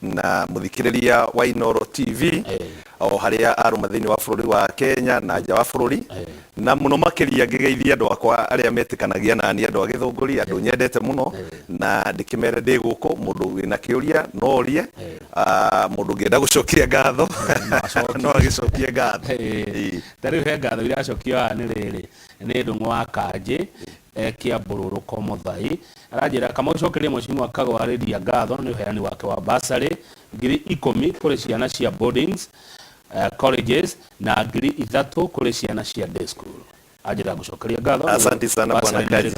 na muthikiriria wa Inooro TV o haria aruma thiini wa bururi wa Kenya na nja wa bururi na muno makiria ngigeithia andu akwa aria metikanagia na ni andu a githunguri andu nyendete muno na ndikimere ndi guku mundu wina kiuria no orie mundu ngenda gucokia ngatho no agicokie ngatho tari he ngatho ira acokio ni riri ni ndungu wa Kaji kia bururu Komuthai arajira kama ucokerie mwecimu wa kagwareria ngatho ni uheani wake wa basari ngiri 10 kuri ciana cia boardings colleges na ngiri 3 kuri ciana cia day school. Ajira gucokeria ngatho. Asante sana bwana Kaji.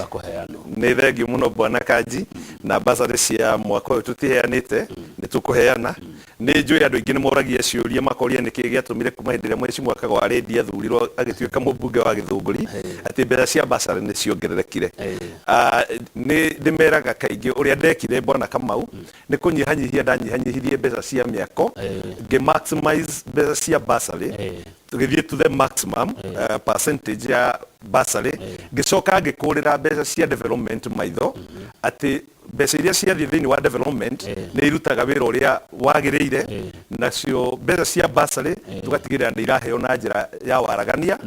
Ni thengi muno bwana Kaji na basari cia mwaka uyu tutiheanite ni tukuheana ni njui andu ingi ni moragia ciuria makoria niki giatumire kuma hindire mwecimu wa kagwareria thurirwo agituika mubunge wa githunguri ati mbeca cia basari ni ciongererekire ni ndimeraga kaingi uria ndekire bwana Kamau ni kunyihanyihia ndanyihanyihirie mbeca cia miako ngi maximize mbeca cia basari tugithie to the maximum percentage ya basari ngicoka ngikurira mbeca cia development maitho ati mbeca iria ciathie thiini wa development ni irutaga wira uria wagiriire nacio mbeca cia basari tugatigirira ni iraheo na njira ya waragania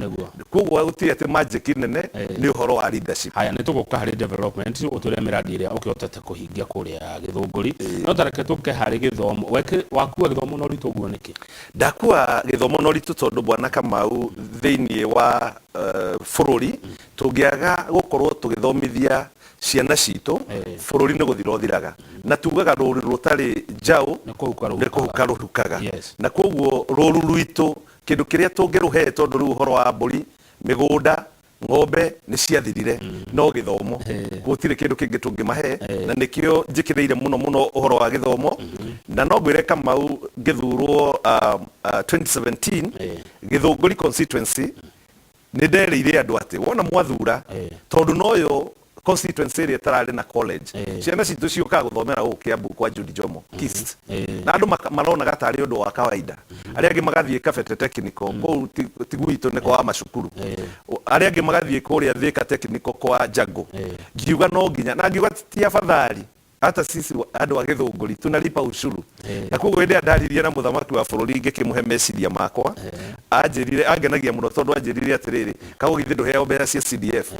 koguo uti ati magic nene ni uhoro wa leadership. Haya ni tuguka hari development uturia miradi iria ukiotete kuhingia kuria githunguri no tareke tuke hari githomo weke wakua githomo no ritu guo niki ndakua githomo no ritu tondu bwana Kamau thiini wa bururi tungiaga gukorwo tugithomithia ciana citu bururi ni guthirathiraga na tugaga ruri rutari njau ni kuhuka ruhukaga na koguo ruru rwitu kindu kiria tungiruhe tondu ru uhoro wa mburi migunda ng'ombe ni ciathirire no githomo gutire kindu kingi tungimahe na nikio njikiriire muno uhoro wa githomo na no ngwire Kamau ngithurwo 2017 githunguri constituency ni nderire andu ati wona mwathura tondu noyo constituency area tarari na college ciana citu ciuka guthomera Kiambu kwa Judy Jomo Kist na andu marona gatari undu wa kawaida aria angi magathie Kabete technical ko tiguito ne kwa macukuru aria angi magathie kuria Thika technical kwa Jago ngiuga no nginya na ngiuga ti afadhali hata sisi andu a githunguri tunalipa ushuru na koguo ende andaririe na muthamaki wa bururi ngikimuhe meciria makwa anjirire angenagia muno tondu anjirire atiriri kagugithi nduheo mbeca cia CDF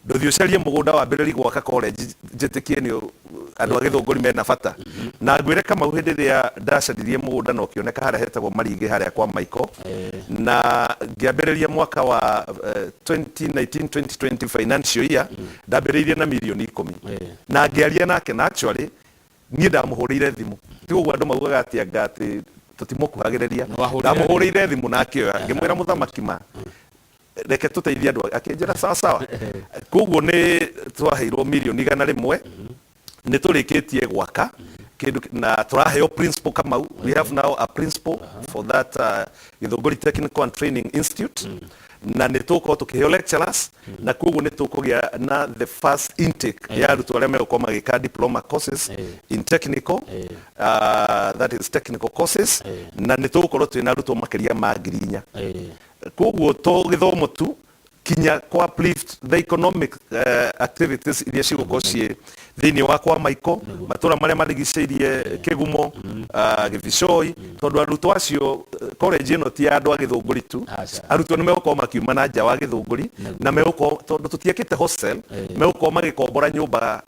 nduthi ucarie mugunda wa mbere gwaka college njitikie ni andu a githunguri mena bata na ngwire Kamau hindi ria ndacaririe mugunda no kioneka haria hetagwo Maringi haria kwa Michael na ngiambiriria mwaka wa 2019-2020 financial year ndambiririe na milioni 10 na ngiaria nake na actually ni ndamuhurire thimu tiguo andu maugaga ati ngati tutimukuhagiriria ndamuhurire thimu na akioya ngimwira muthamaki ma reke tuteithia andu akinjira sawa koguo ni twaheirwo milioni 100 ni turikitie gwaka kindu na turaheo principal Kamau we have now a principal for that Githunguri Technical and Training Institute na ni tuko tukiheo lecturers na koguo ni tukugia na the first intake ya arutu aria megukoma magika diploma courses in technical that is technical courses na ni tugukorwo twina arutu makiria ma 4,000 koguo to githomo tu kinya kwa uplift the economic activities iria cigukorwo cie thiini wa kwa Michael matura maria marigiceirie Kigumo Githicoi tondu arutwo acio college ino ti andu a githunguri tu arutwo ni megukorwo makiuma na nja wa githunguri na megukorwo tondu tutiekite hostel megukorwo magikombora nyumba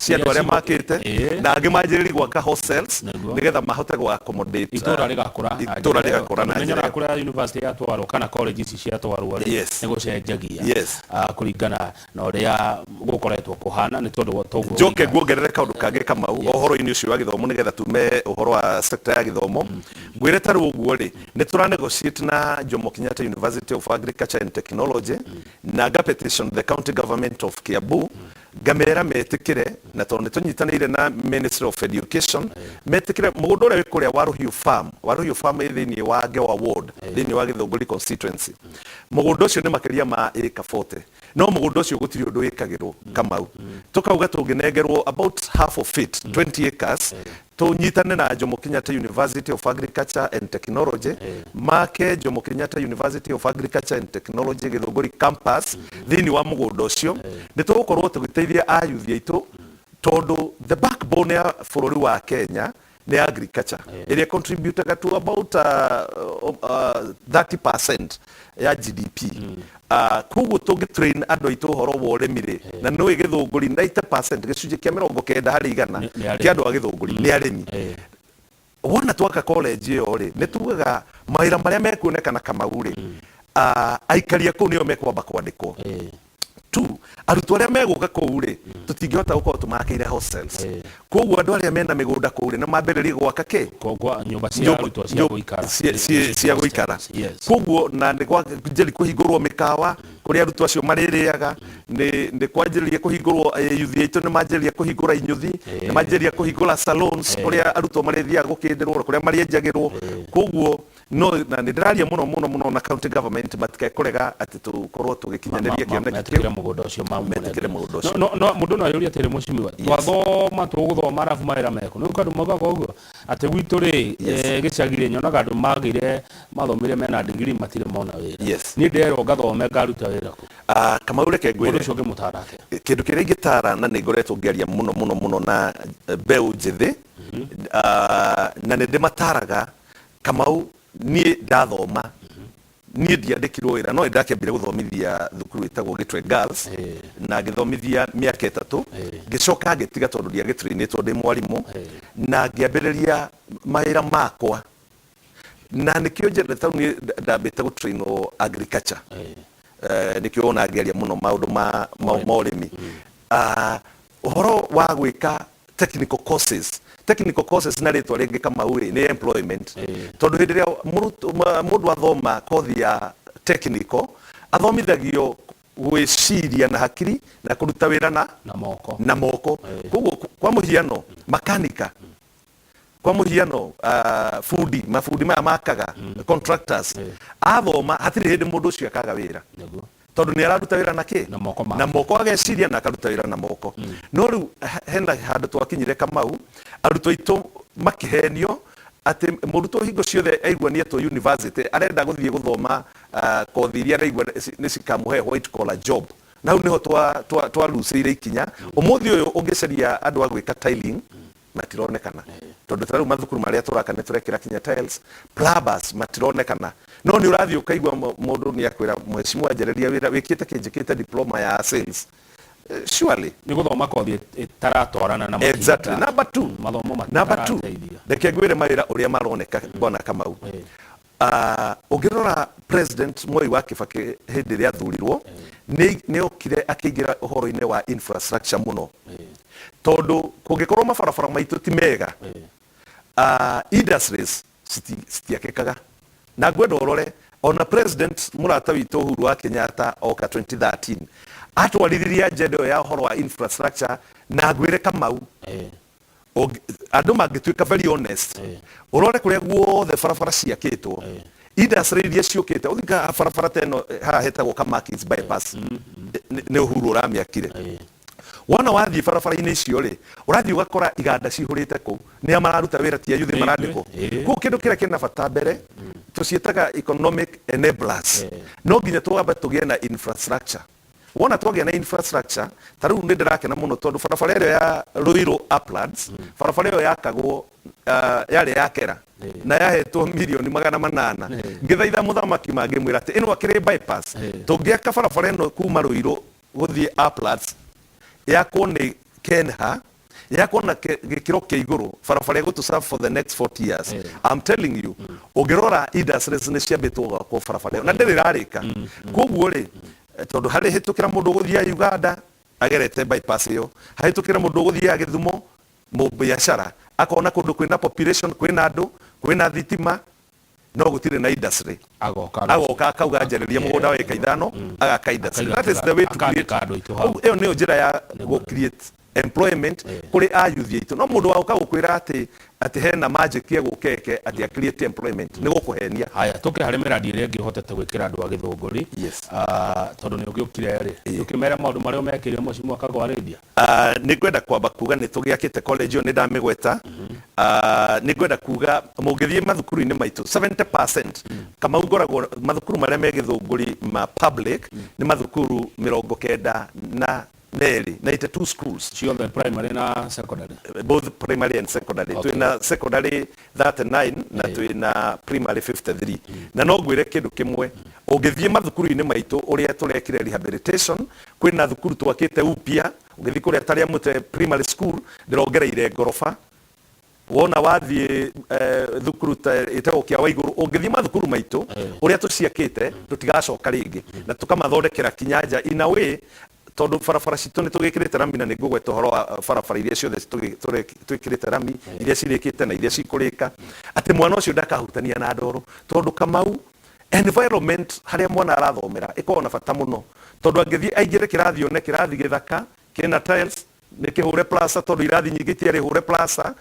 cia andu aria makite na angi manjiriri gwaka hostels nigetha mahote gwa accommodate itura rigakura na njira kura university ya twarwo kana college ici cia twarwo ni gucenjagia kuringana na uria gukoretwo kuhana ni tondu toguo joke guongerere kaundu kangi Kamau uhoro-ini ucio wa githomo nigetha tume uhoro wa sector ya githomo ngwire taru uguo ri ni turanegotiate na Jomo Kenyatta University of Agriculture and Technology na petition the county government of Kiambu gamera metikire na tondu tunyitanire na Ministry of Education metikire mugunda uria wikuria Waruhiu farm thiini wa Gewa ward thiini wa Githunguri constituency mugunda ucio ni makiria ma eka 40 no mugunda ucio gutiri undu wikagirwo Kamau tukauga tunginegerwo about half of it 20 acres tunyitane na Jomo Kenyatta University of Agriculture and Technology make Jomo Kenyatta University of Agriculture and Technology Githunguri campus thiini wa mugunda ucio ni tugukorwo tugiteithia ayuthi aitu tondu the backbone ya bururi wa Kenya ni agriculture area contribute to about 30% ya GDP kugu tugitrain andu aitu horo wa uremire na no igithunguri 90% gicunje kia 90 hari igana kia andu agithunguri ni aremi wona twaka college iyo ri ni tugaga mawira maria mekuonekana Kamau ri aikaria kuu nio mekwamba kwandikwo tu arutwo aria meguka kuu ri tutingihota gukorwo tumakire hostels koguo andu aria mena migunda kuu ri na mambiririe gwaka ki kwa nyumba cia arutwo cia guikara cia guikara koguo na ni kwanjiri kuhingurwo mikawa kuria arutwo acio maririaga ni kwanjiririe kuhingurwo yuthi aitu ni manjiririe kuhingura inyuthi ni manjiririe kuhingura salons kuria arutwo marithiaga gukindirwo kuria marienjagirwo koguo no na ni ndiraria muno na county government batikae kurega ati tukorwo tugikinyaniria kioneki mugunda ucio no mundu no yuria tiri mucimi twathoma tuguthoma arafu mawira meko ni kandu maugaga uguo ati gwitu ri gicagire nyonaga andu magire mathomire mena degree matire mona wira ni ndero ngathome ngaruta wira ku Kamau reke ngwire ucio ngimutara ate kindu kiria ngitara na ni ngoretwo ngeria muno na mbeu njithi na ni ndimataraga Kamau ni ndathoma ni ndiandikirwo wira no ndakembire guthomithia thukuru itagwo Gitwe Girls na ngithomithia miaka 3 ngicoka ngitiga tondu ndia gitrainitwo ndi mwarimu na ngiambiriria mawira makwa na nikio njendete ni ndambite gutrainwo agriculture nikio ona ngeria muno maundu ma urimi uhoro wa gwika technical courses na ritwa ringi Kamau ni employment tondu hindi ria mundu athoma kothi ya technical athomithagio gwiciria na hakiri na kuruta wira na moko koguo kwa muhiano makanika kwa muhiano mafundi maya makaga contractors athoma hatiri hindi mundu ucio akaga wira tondu ni araruta wira na ki na moko ageciria na akaruta wira na moko no riu hena handu twakinyire Kamau arutwo itu makihenio ati murutwo hingo ciothe aigua ni eto university arenda guthie guthoma kothi iria aigua ni cikamuhe white collar job na u niho twa luciire ikinya umuthi uyu ungiceria andu a gwika tiling matironekana tondu tararu mathukuru maria turaka ni turekira kinya tiles plumbers matironekana no ni urathio kaigua mundu ni akwira mheshimiwa ajereria wira wikite kinjikite diploma ya sales surely ni guthoma kothi taratwarana na exactly number 2 mathomo number 2 ndeke ngwire mawira uria maroneka bona Kamau ugirora president Moi wa Kibaki hindi ria thurirwo ni okire akigira uhoro-ini wa infrastructure muno tondu kungikorwo mabarabara maitu ti mega industries citiakekaga na ngwenda urore ona president murata witu Uhuru wa Kenyatta oka 2013 atwarithiria njendo ya uhoro wa infrastructure na ngwire Kamau andu mangituika very honest urore kuria guothe barabara ciakitwo industry iria ciukite uthika barabara teno haha hetagwo Kamakis bypass ni Uhuru uramiakire wona wathie barabara-ini icio ri urathie ugakora iganda cihurite ku ni amararuta wira ti ayuthi marandiko ku kindu kiria kina bata mbere tucietaga economic enablers no nginya twambe tugie na infrastructure wona twagia na infrastructure taru ndi ndirakena muno tondu barabara ĩrĩa ya Ruiru Uplands barabara ĩyo yakagwo yari yakera na yahetwo milioni 800 ngithaitha muthamaki mangimwira ati ino akiri bypass tungiaka barabara ĩno kuma Ruiru guthie Uplands yakwo ni Kenha yakwo na gikiro kia iguru barabara ĩgutu serve for the next 40 years I'm telling you ugirora industries ni ciambitwo kwa barabara na ndirarika koguo ri tondu hari hitukira mundu guthia Uganda agerete bypass iyo hahitukira mundu guthia Githumo mu biashara akona kundu kwina population kwina andu kwina thitima no gutire na industry agoka akauga njariria mugunda wa eka 5 agaka industry that is the way to create iyo ni njira ya go create employment kuri ayuthi itu no mundu wauka gukwira ati hena magic ya gukeke ati a create employment ni gukuhenia haya tuke hari miradi ire ngihotete gwikira andu a Githunguri tondu ni ugiukire ri ukimera maundu maria mekire mucimu akago aredia ni ngwenda kwamba kuga ni tugiakite college ni ndamigweta ni ngwenda kuga mungithie mathukuru-ini maitu 70% kama ngoragwo mathukuru maria me Githunguri ma public ni mathukuru 90 Neri 92 schools ciothe primary na secondary both primary and secondary twina secondary 39 na twina primary 53 na no ngwire kindu kimwe ungithie mathukuru-ini maitu uria turekire rehabilitation kwina thukuru twakite upya ungithie kuria taria mute primary school ndirongereire ngorofa wona wathie thukuru itago kia waiguru ungithie mathukuru maitu uria tuciakite tutigacoka ringi na tukamathondekera kinyanja in a way tondu barabara citu ni tugikirite rami na ni ngugweta horo wa barabara iria ciothe twikirite rami iria cirikite na iria cikurika ati mwana ucio ndakahutania na ndoro tondu Kamau environment haria mwana arathomera ikorwo na bata muno tondu angithie aingire kirathi one kirathi githaka kina tiles ni kihure plaza tondu irathi nyingi tiari hure plaza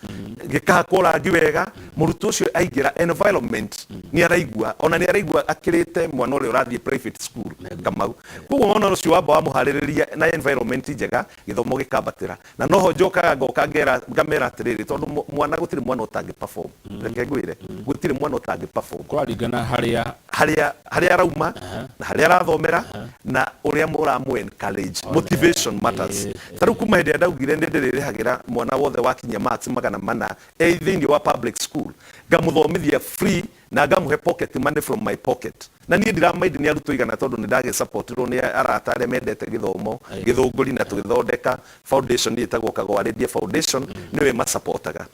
gikahakwo rangi wega murutu ucio aingira environment ni araigua ona ni araigua akirite mwana uri urathie private school Kamau koguo mwana ucio wamba wa muhaririria na environment njega githomo gikambatira na noho njokaga ngoka ngamera atiriri tondu mwana gutiri mwana utangi perform reke ngwire gutiri mwana utangi perform kwaringana haria arauma na haria arathomera na uria muramu encourage motivation matters taru kuma hende ndaugire ndirihagira mwana wothe wakinya maths magana mana thiini wa public school ngamuthomithia free na ngamuhe pocket money from my pocket na niĩ ndiramaindi nĩ arutwo igana tondu nĩ ndage supportirwo nĩ arata arĩa mendete gĩthomo gĩthũngũri na tũgĩthondeka foundation ĩtagwo Kagwarĩria foundation nĩwe macupportaga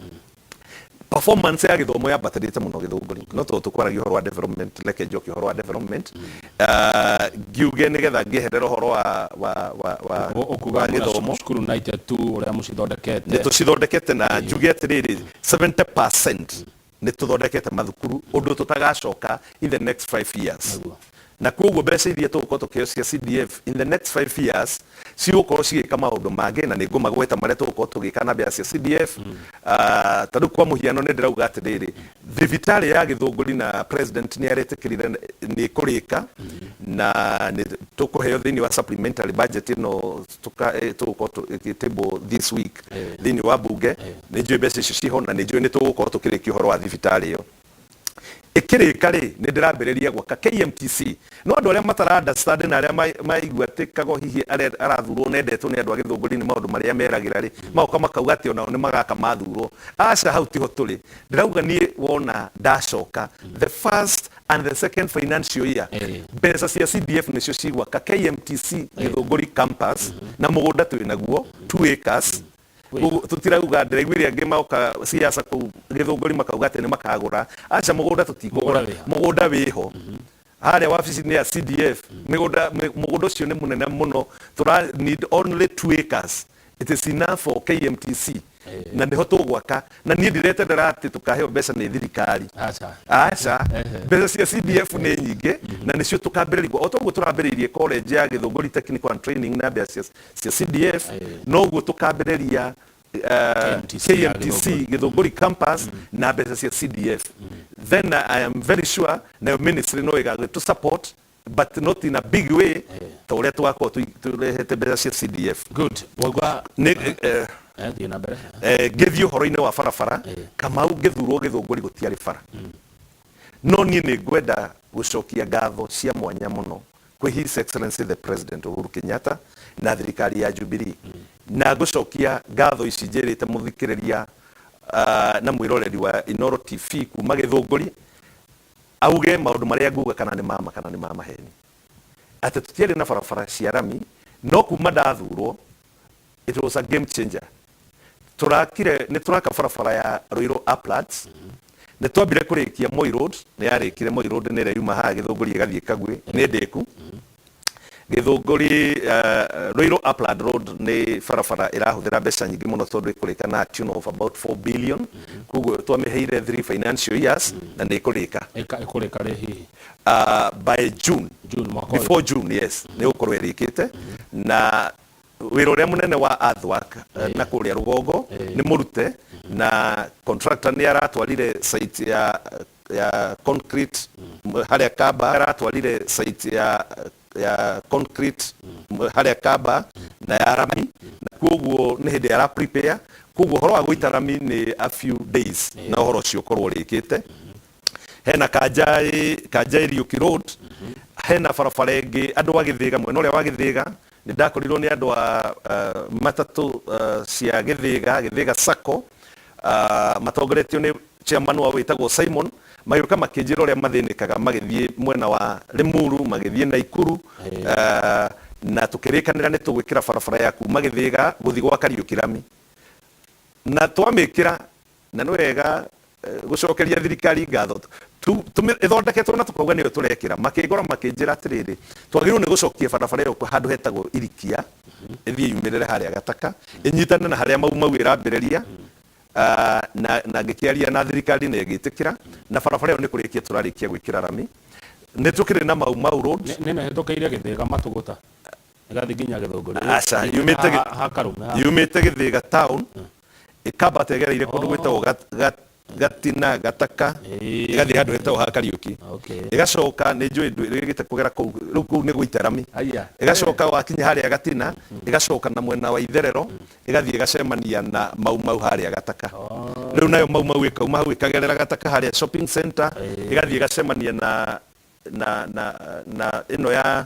performance ya githomo ya batarite muno githunguri no to tukwaragia horo wa development leke njoki horo wa development giuge nigetha ngiherera horo wa githomo school united tu uria mucithondekete ni tucithondekete na njuge atiriri 70% ni tuthondekete mathukuru undu tutagacoka in the next 5 years na koguo mbeca iria tugukorwo tukiheo cia CDF in the next 5 years cigukorwo cigika maundu mangi na ningo magweta maria tugukorwo tugika na mbeca cia CDF tondu kwa muhiano ni ndirauga atiriri thibitari ya githunguri na president ni aretikirire ni kurika na ni tukuheo thiini wa supplementary budget no tugukorwo table this week thiini wa bunge ni njui mbeca icio ciho na ni njui ni tugukorwo tukirikia uhoro wa thibitari iyo ikirika ri ni ndirambiriria gwaka KMTC no andu aria matara understand na aria maigua tikago hihi arathurwo nendetwo ni andu a githunguri ni maundu maria meragira ri mauka makauga ati ona ni magaka mathurwo aca hau tiho turi ndirauga ni wona ndacoka the first and the second financial year mbeca cia CDF nicio cigwaka KMTC githunguri campus na mugunda twinaguo 2 acres tutirauga ndiraiguire angi mauka siasa ku githunguri makauga ati ni makagura aca mugunda tutikugura mugunda wiho haria wabici ni ya CDF mugunda ucio ni munene muno tura need only 2 acres it is enough for KMTC na niho tugwaka na ni ndiretendera ati tukaheo mbeca ni thirikari aca mbeca cia CDF ni nyingi na nicio tukambiriria otoguo turambiririe college ya githunguri technical and training na mbeca cia CDF noguo tukambiriria KMTC githunguri campus na mbeca cia CDF then I am very sure the ministry no iga to support but not in a big way to uria twako turehete mbeca cia CDF good wagwa githio horo-ini wa barabara Kamau githurwo githunguri gutiari bara no ni ngwenda gucokia ngatho cia mwanya muno kwi His Excellency the President Uhuru Kenyatta na thirikari ya Jubilee na gucokia ngatho ici njirite muthikiriria na mwiroreri wa Inooro TV kuma githunguri auge maundu maria nguga kana ni mama kana ni mama heni ati tutiari na barabara cia rami no kuma ndathurwo it was a game changer turakire ni turaka barabara ya Ruiru Uplands ni twambire kurikia Moi Road ni yarikire Moi Road ni reuma ha githunguri gathie Kagwe ni ndeku githunguri Ruiru Upland Road ni barabara irahuthira mbeca nyingi muno tondu ikurika na tune of about 4 billion koguo twameheire 3 financial years na ni ikurika rihi by June before June yes ni ukorwo irikite na wira uria munene wa earthwork na kuria rugongo ni murute na contractor ni aratwarire site ya concrete haria kaba aratwarire site ya concrete haria kaba na ya rami na koguo ni hindi ara prepare koguo horo wa guita rami ni a few days na horo cio korwo rikite hena Kanjai Riuki Road hena barabara ingi andu wagithiga mwena uria wagithiga nĩ ndakorirwo nĩ andũ a matatũ cia Gĩthĩga Sacco matongoretio nĩ chairman wa wĩtagwo Simon, magĩũka makĩnjĩra ũrĩa mathĩnĩkaga magĩthiĩ mwena wa Limuru, magĩthiĩ Naikuru, na tũkĩrĩkanĩra nĩ tũgwĩkĩra barabara ya kuma Gĩthĩga gũthiĩ gwa Kariũki Rami, na twamĩkĩra na nĩ wega gũcokeria thirikari ngatho ĩthondeketwo na tũkauga nĩyo tũrekĩra, makĩngora makĩnjĩra atĩrĩrĩ twagĩrĩirwo nĩ gũcokia barabara ĩyo handũ hetagwo Irikia, ĩthiĩ yumĩrĩre harĩa Gataka, ĩnyitane na harĩa mau ĩrambĩrĩria, na ngĩkĩaria na thirikari na ĩgĩtĩkĩra, na barabara ĩyo nĩ kũrĩkia tũrarĩkia gwĩkĩra rami, nĩ tũkĩrĩ na Mau Road nĩ hĩtũkĩire Gĩthĩga Matũgũta ĩgathiĩ nginya Gĩthũngũri, aca yumĩte Gĩthĩga town ĩkambata ĩgereire kũndũ gwĩtagwo Gatina, Gataka, ĩgathiĩ handũ hetagwo ha Kariũki, ĩgacoka nĩ njũĩ ĩgĩte kũgera kũu, rĩu kũu nĩ gũita rami, ĩgacoka wakinya harĩa Gatina, ĩgacoka na mwena wa Itherero, ĩgathiĩ ĩgacemania na Mau harĩa Gataka, rĩu nayo Mau ĩkauma hau ĩkagerera Gataka harĩa shopping center, ĩgathiĩ ĩgacemania na ĩno ya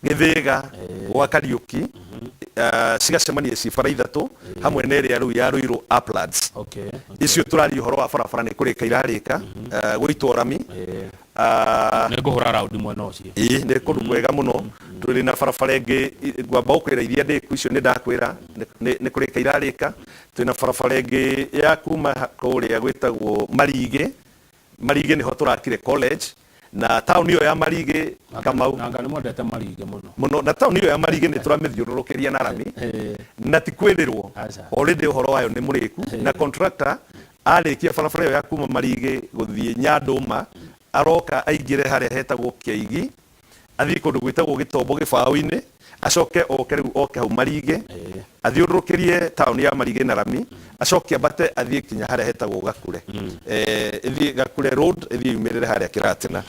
Gĩthĩga gwa Kariũki, cigacemania ci bara ithatũ hamwe na ĩrĩa rĩu ya Ruiru Uplands, icio tũraria ũhoro wa barabara nĩ kũrĩka irarĩka gũitwo rami, nĩ kũhũra raundi mwena ũcio, nĩ kũndũ kwega mũno, tũrĩ na barabara ĩngĩ ngwamba gũkwĩra iria ndĩku icio nĩ ndakwĩra nĩ kũrĩka irarĩka, twĩ na barabara ĩngĩ ya kuma kũrĩa gwĩtagwo Marigĩ nĩho tũrakire college, na tauni ĩyo ya Marigĩ Kamau nanga nĩ mwendete Marigĩ mũno, na tauni ĩyo ya Marigĩ nĩ tũramĩthiũrũrũkĩria na rami, na ti kwĩrĩrwo already ũhoro wayo nĩ mũrĩku, na contractor arĩkia barabara ĩyo ya kuma Marigĩ gũthiĩ Nyandũma, aroka aingĩre harĩa hetagwo Kĩaigi, athiĩ kũndũ gwĩtagwo Gĩtombo Gĩbaũ-inĩ, acoke oke hau Marigĩ, athiũrũrũkĩrie tauni ya Marigĩ na rami, acoke ambate athiĩ kinya harĩa hetagwo Gakure, ĩthiĩ Gakure road, ĩthiĩ yumĩrĩre harĩa Kĩratina.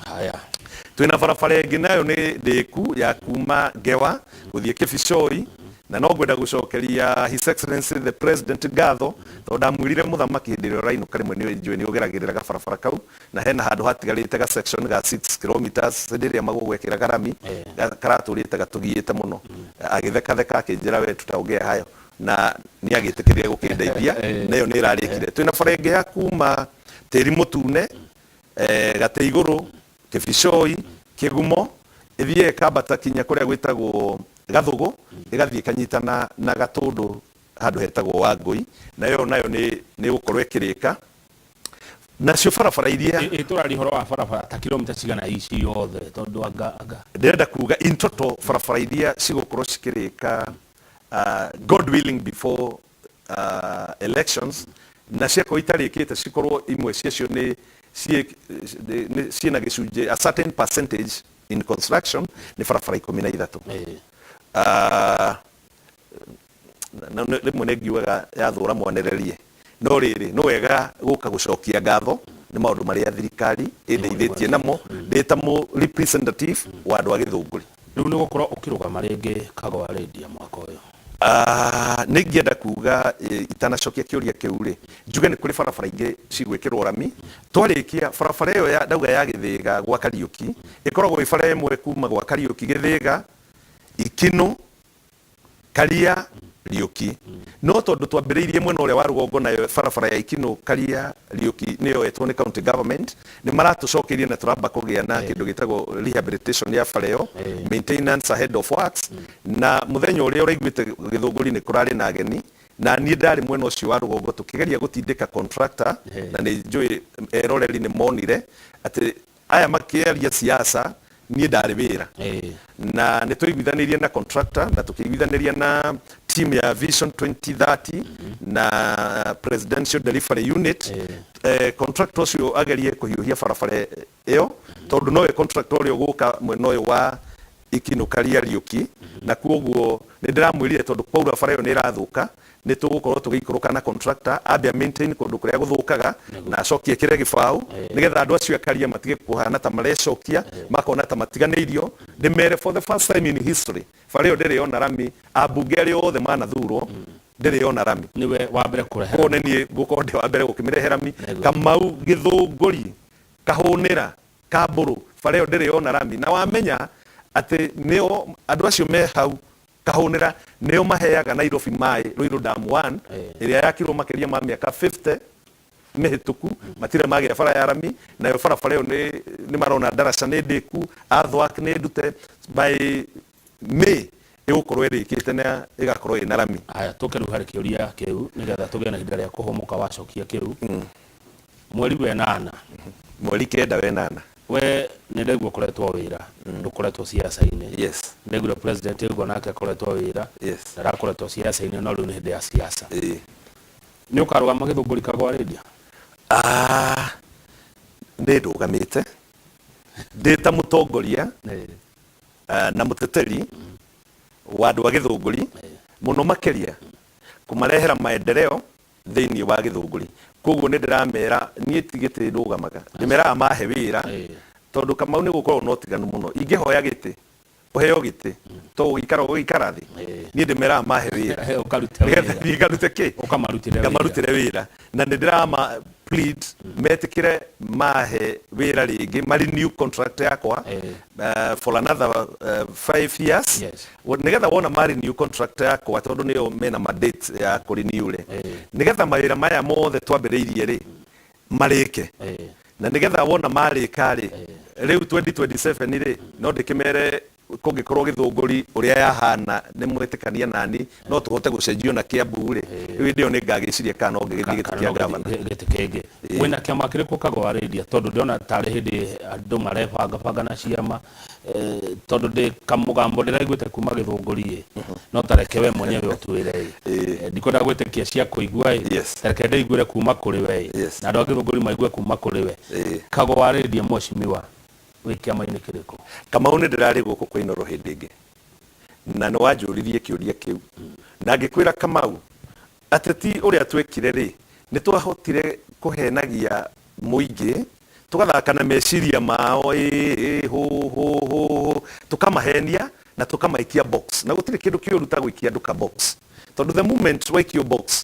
Twĩna barabara ĩngĩ nayo nĩ ndĩku ya kuma Ngewa gũthiĩ Kĩbicoi, na no ngwenda gũcokeria His Excellency the President ngatho, tondũ ndamwĩrire mũthamaki hĩndĩ ĩrĩa ũrainũka rĩmwe nĩ ũgeragĩrĩra gabarabara kau, na hena handũ hatigarĩte ga section ga 6 kilometers hĩndĩ ĩrĩa magũgwĩkĩra rami karatũrĩte gatũgiĩte mũno, agĩthekatheka akĩnjĩra we tutaongea hayo, na nĩ agĩtĩkĩrire gũkĩndeithia, nayo nĩ ĩrarĩkire. Twĩna bara ĩngĩ ya kuma Tĩri Mũtune, Gatĩ Igũrũ, Kĩbicoi, Kĩgumo, ĩthiĩ ĩkambata kinya kũrĩa gwĩtagwo Gathũgũ, ĩgathiĩ ĩkanyitana na Gatũndũ handũ hetagwo Wangũi, nayo nĩ gũkorwo ĩkĩrĩka. Nacio barabara iria tũrari ũhoro wa barabara ta kilomita cigana ici yothe, tondũ anga ndĩrenda kuga in total barabara iria cigũkorwo cikĩrĩka God willing before elections, na ciakorwo itarĩkĩte cikorwo imwe ciacio nĩ ciĩna gĩcunjĩ a certain percentage in construction, nĩ barabara 13. Rĩmwe nĩ ngiugaga yathũra mwanererie, no rĩrĩ nĩ wega gũka gũcokia ngatho nĩ maũndũ marĩa thirikari ĩndeithĩtie namo ndĩ ta mũ representative wa andũ a Gĩthũngũri. Rĩu nĩ gũkorwo ũkĩrũgama rĩngĩ Kagwa Radio mwaka ũyũ? Nĩ ngĩenda kuga itanacokia kĩũria kĩu rĩ, njuge nĩ kũrĩ barabara ingĩ cigwĩkĩrwo rami. Twarĩkia barabara ĩyo ya ndauga ya Gĩthĩga gwa Kariũki ĩkoragwo ĩ bara ĩmwe kuma gwa Kariũki Gĩthĩga, Ikino, Karia, Riũki, no tondũ twambĩrĩirie mwena ũrĩa wa rũgongo nayo barabara ya Ikino, Karia, Riũki nĩyo yetwo nĩ county government, nĩ maratũcokeirie na tũramba kũgĩa na kĩndũ gĩtagwo rehabilitation ya bara ĩyo, maintenance ahead of works, na mũthenya ũrĩa ũraiguĩte Gĩthũngũri nĩ kũrarĩ na ageni, na niĩ ndarĩ mwena ũcio wa rũgongo tũkĩgeria gũtindĩka contractor, na nĩ njũĩ eroreri nĩ monire atĩ aya makĩaria siasa niĩ ndarĩ wĩra, na nĩ tũiguithanĩirie na contractor na tũkĩiguithanĩria na team ya Vision 2030 na Presidential Delivery Unit. Contractor ũcio agerie kũhiũhia barabara ĩyo, tondũ nowe contractor ũrĩa ũgũka mwena ũyũ wa Ikino, Karia, Riũki, na kuoguo nĩ ndĩramwĩrire tondũ kwaura bara ĩyo nĩ ĩrathũka, nĩ tũgũkorwo tũgĩikũrũka na contractor ambia maintain kũndũ kũrĩa gũthũkaga na acokie kĩrĩa gĩbaũ, nĩgetha andũ acio a Karia matige kũhana ta marecokia, makona ta matiganĩirio. Ndĩmere for the first time in history bara ĩyo ndĩrĩ yona rami, ambunge arĩa othe manathurwo ndĩrĩ yona rami. Niwe wa mbere kũrehe ko nĩ gũkorwo ndĩ wa mbere gũkĩmĩrehe rami. Kamau, Gĩthũngũri, Kahũnĩra, Kambũrũ, bara ĩyo ndĩrĩ yona rami, na wamenya atĩ nĩo andũ acio me hau kahonera neo maheaga Nairobi mai Ruiru Dam 1 iria yakirwo makeria ma miaka 50 mehituku matire magia bara ya rami na yo bara yo ni marona darasa ne deku athwak ne dute by May igukorwo irikite na igakorwo ina rami. Aya tuke ruhare kiuria kiu nigetha tuge na hinda ria kuhomoka wacokia kiu mweri we 8 mweri 9 we 8 we nindegwo koretwo wira ndukoretwo siasa-ini. Yes. Ndegwo president ugo nake koretwo wira. Yes. Arakoretwo siasa-ini no riu ni hindi ya siasa. Ni ukarugama githunguri kagwa redia. Nĩndũgamĩte ndĩta mũtongoria na mũteteri wa andũ a Gĩthũngũri mũno makĩria kũmarehera maendeleo thĩinĩ wa Gĩthũngũri. Koguo nĩndĩramera niĩ tigĩtĩ ndũgamaga ndĩmeraga mahe wĩra tondũ Kamau nĩ gũkorwo no tiganu mũno ingĩhoya gĩtĩ ũheo gĩtĩ to gũikara thĩ niĩ ndĩmeraga mahe wĩra nĩgarute kĩ ngamarutĩre wĩra na nĩndĩrama plead metikire mahe wĩra rĩngĩ mari new contract yakwa for another 5 years. Nigetha wona mari new contract yakwa tondu nĩyo mena ma date ya kũrenew nigetha mawĩra maya mothe twambĩrĩirie rĩ marĩke na nigetha wona marĩka rĩ rĩu 2027 rĩ no ndĩkĩmere kũngĩkorwo Gĩthũngũri ũrĩa yahana nĩ mwĩtĩkania nani no tũhote gũcenjio na Kiambu rĩ rĩu ndio nĩ ngagĩciria kana no ngĩgĩthiĩ gĩtĩ kĩa gavana gĩtĩ kĩngĩ wĩna kĩama kĩrĩkũ kagwa redia tondũ ndĩrona tarĩ hĩndĩ andũ marebanga na ciama tondũ ndĩ kamugambo ndĩraiguĩte kuma Gĩthũngũri no tareke we mwenyewe ũtwĩre ndikwenda gwĩtĩkia cia kũigua tareke ndĩiguĩre kuma kũrĩ we na andũ a Gĩthũngũri maigue kuma kũrĩ we kagwa redia mheshimiwa wĩkĩama-inĩ kĩrĩkũ. Kamau nĩndĩrarĩ gũkũ kwa Inooro hĩndĩ ĩngĩ na nĩwanjũririe kĩũria kĩu na ngĩkwĩra Kamau ateti ũrĩa twekire rĩ nĩtwahotire kũhenagia mũingĩ tũgathaka na meciria mao tũkamahenia na tũkamaikia box na gũtirĩ kĩndũ kĩũru ta gũikia andũ ka box tondũ the moment waikio box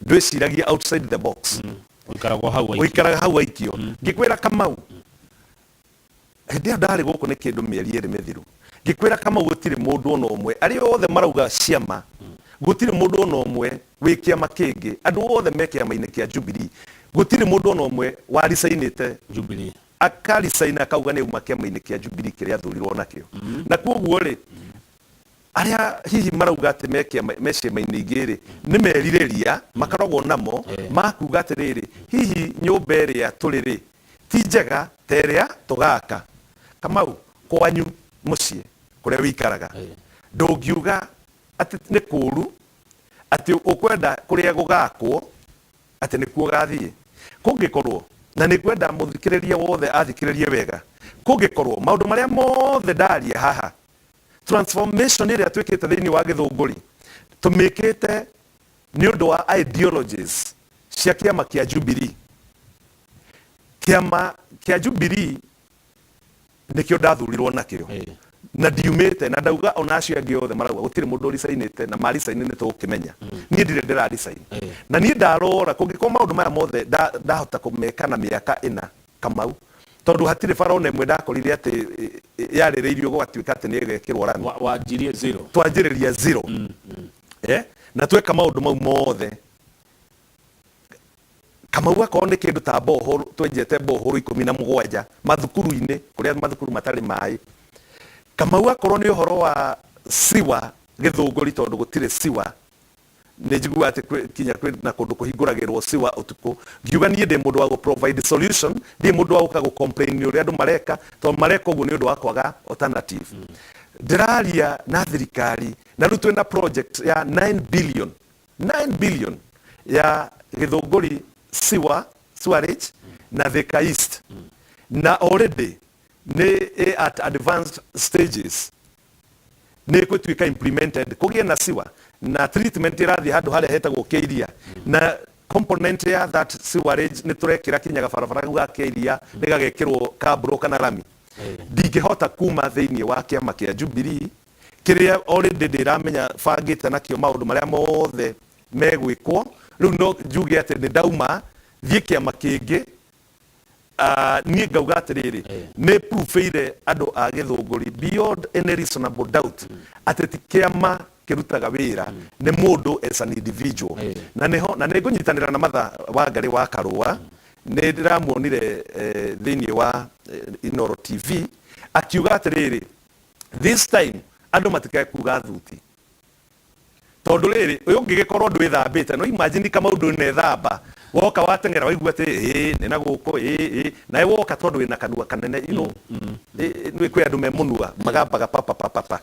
ndwĩciragia outside the box ũikaraga hau waikio. Ngĩkwĩra Kamau hĩndĩ ĩyo ndarĩ gũkũ nĩ kĩndũ mĩeri ĩrĩ mĩthiru ngĩkwĩra Kamau gũtirĩ mũndũ ona ũmwe arĩa othe marauga ciama gũtirĩ mũndũ ona ũmwe wĩ kĩama kĩngĩ andũ othe me kĩama-inĩ kĩa Jubilee gũtirĩ mũndũ ona ũmwe waricainĩte Jubilee akaricaina akauga nĩ uma kĩama-inĩ kĩa Jubilee kĩrĩa athurirwo nakĩo na koguo rĩ arĩa hihi marauga atĩ me ciama-inĩ ingĩ rĩ nĩ merirĩria makarogwo namo makuga atĩrĩrĩ hihi nyũmba ĩrĩa tũrĩ rĩ ti njega ta ĩrĩa tũgaka. Kamau kwanyu muciĩ kũrĩa wĩikaraga ndũngiuga atĩ nĩ kũũru atĩ ũkwenda kũrĩa gũgakwo atĩ nĩkuo gathiĩ kũngĩkorwo na nĩkwenda mũthikĩrĩria wothe athikĩrĩrie wega kũngĩkorwo maũndũ marĩa mothe ndaria haha transformation ĩrĩa twĩkĩte thĩinĩ wa Gĩthũngũri tũmĩkĩte nĩ ũndũ wa ideologies cia kĩama kĩa Jubilee. Kĩama kĩa Jubilee nĩkĩo ndathurirwo nakĩo na ndiumĩte na ndauga ona acio angĩ othe marauga gũtirĩ mũndũ ũricainĩte na maricainĩ nĩ tũgũkĩmenya niĩ ndirĩ ndĩraricaini na niĩ ndarora kũngĩkorwo maũndũ maya mothe ndahota kũmeka na mĩaka 4 Kamau tondũ hatirĩ bara ona ĩmwe ndakorire atĩ yarĩrĩirio gũgatuĩka atĩ nĩ ĩgekĩrwo rami wanjirie zero twanjĩrĩria zero na tweka maũndũ mau mothe Kamau akorwo nĩ kĩndũ ta bohoro twenjete bohoro 17 mathukuru-inĩ kũrĩa mathukuru matarĩ maĩ. Kamau akorwo nĩ ũhoro wa siwa Gĩthũngũri tondũ gũtirĩ siwa nĩ njigua atĩ kinya na kũndũ kũhingũragĩrwo siwa ũtukũ ngiuga niĩ ndĩ mũndũ wa gũ provide solution ndĩ mũndũ wa gũka gũ complain ũrĩa andũ mareka tondũ mareka ũguo nĩ ũndũ wa kwaga alternative. Ndĩraria na thirikari na rĩu twĩna project ya 9 billion ya Gĩthũngũri sewerage na Thika East na already ni at advanced stages ni gũtuĩka implemented kũgĩe na sewer na treatment ĩrathiĩ handũ harĩa hetagwo Kĩiria na component ya that sewerage nĩ tũrekĩra kinyaga barabara ga Kĩiria nĩgagekĩrwo kabro kana rami ndingĩhota kuma thĩinĩ wa kĩama kĩa Jubilee kĩrĩa already ndĩramenya bangĩte nakĩo maũndũ marĩa mothe megwĩkwo rĩu no njuge atĩ nĩ ndauma thiĩ kĩama kĩngĩ niĩ ngauga atĩrĩrĩ nĩ proof ĩire andũ a Gĩthũngũri beyond any reasonable doubt atĩ ti kĩama kirutaga wira ni mundu as an individual na nego nyitanira na matha wa ngari wa karua ni ndiramuonire thiini wa Inooro TV akiuga atiriri this time andu matikae kuga thuti tondu riri uyu ngigikorwo ndwithambite no imagine kama undu nethamba woka watengera waigua ati ni na guko na woka tondu wina kanua kanene ni kwi andu memunua magambaga papa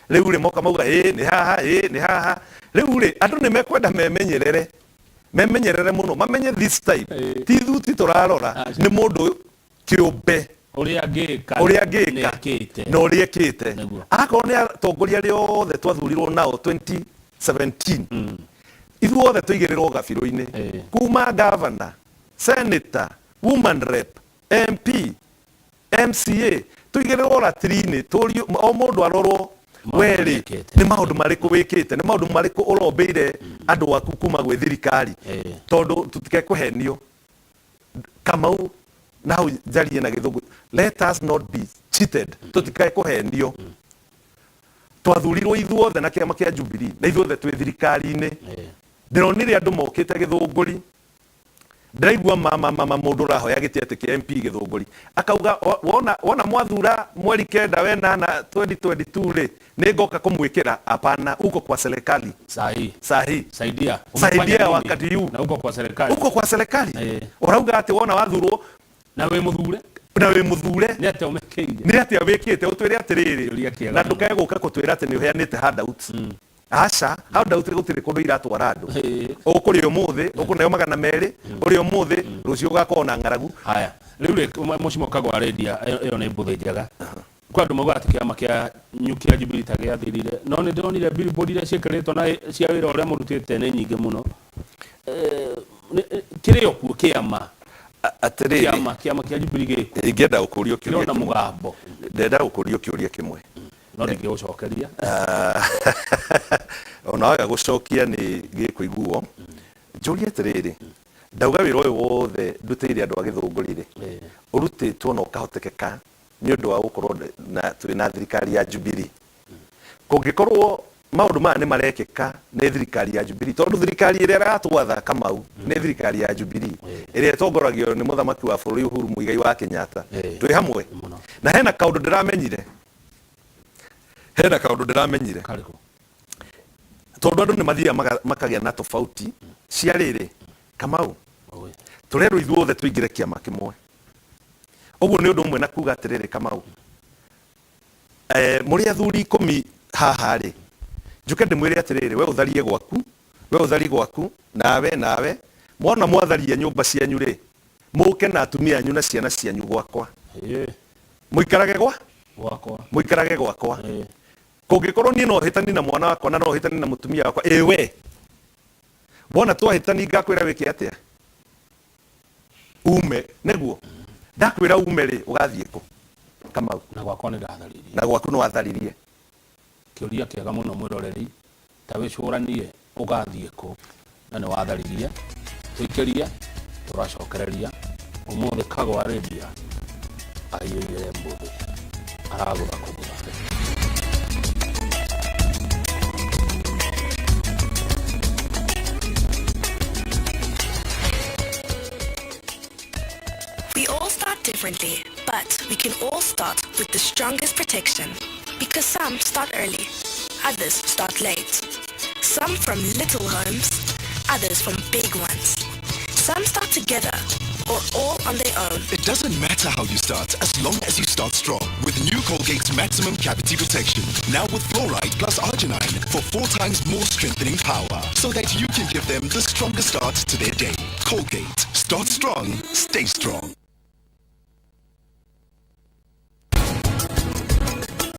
riu ri moka mauga ni haha riu ri andu ni mekwenda memenyerere muno mamenye this time ti thuti turarora ni mundu kiumbe uria ngika na uria ekite akorwo ni atongoria riothe twathurirwo nao 2017 ithuothe tuigirirwo gabiru-ini kuma governor, senator, woman rep, MP, MCA tuigirirwo ratiri-ini turio o mundu arorwo weri ni maundu mariku wikite ni maundu mariku urombeire andu aku kuma gwi thirikari tondu tutikekohenio Kamau now jarie na githungu let us not be cheated tutikekohenio twathurirwo ithuothe na kiama kia Jubilee na ithuothe twi thirikari-ini ndironire andu mokite githunguri ndiraigua mama mundu rahoya giti ati kia MP githunguri akauga wona mwathura mweri kenda wena na 2022 ri ningoka kumwikira apana uko kwa serikali sahi saidia wakati huu na uko kwa serikali urauga ati wona wathurwo na we muthure ni ati awikite utwire atiriri na ndukae guka kutwira ati ni uheanite handouts aca handout gutire kundu iratwara andu ukuri umuthi ukuneo 200 uri umuthi rucio ugakorwo na ng'aragu haya riu mucimo kagwa redia iyo ni mbuthi njega kwa andu mauga ati kiama kia nyukia Jubilee tagiathirire no ni ndonire billboard iria cikiritwo na cia wira uria murutite ni nyingi muno kirio ku kiama atiriri kiama kia Jubilee giku ingenda ukurio kiuria na mugambo ndenda ukurio kiuria kimwe no ndingi gucokeria ona waga gucokia ni gikuiguo njurie atiriri ndauga wira uyu wothe ndutire andu a githungurire urutitwo na ukahotekeka ni undu wa gukorwo na turi na thirikari ya Jubilee kungikorwo maundu maya ni marekeka ni thirikari ya Jubilee tondu thirikari iria iratwatha Kamau ni thirikari ya Jubilee iria itongoragio ni muthamaki wa bururi Uhuru Muigai wa Kenyatta twi hamwe na hena kaundu ndiramenyire tondu andu ni mathia makagia na tofauti cia riri Kamau turerwo ithuothe tuingire kiama kimwe uguo ni undu umwe na kuga atiriri Kamau muri athuri 10 haha ri njuke ndimwire atiriri we utharie gwaku nawe mwana mwatharie nyumba cianyu ri muke na atumia anyu na ciana cianyu gwakwa muikarage gwakwa kungikorwo ni no hitani na mwana wakwa na no hitani na mutumia wakwa we wona twahitani ngakwira wiki atia ume neguo ndakwira ume ri ugathie ku Kamau na gwakwa ni ndatharirie na gwaku no atharirie kiuria kiega muno mwiroreri ta wicuranie ugathie ku na ni watharirie twikiria turacokereria umuthi kagwa redia aiyire mbuthi aragura kugura We all start differently, but we can all start with the strongest protection. Because some start early, others start late. Some from little homes, others from big ones. Some start together, or all on their own. It doesn't matter how you start, as long as you start strong. With new Colgate's Maximum Cavity Protection. Now with fluoride plus arginine for 4 times more strengthening power. So that you can give them the strongest start to their day. Colgate. Start strong, stay strong.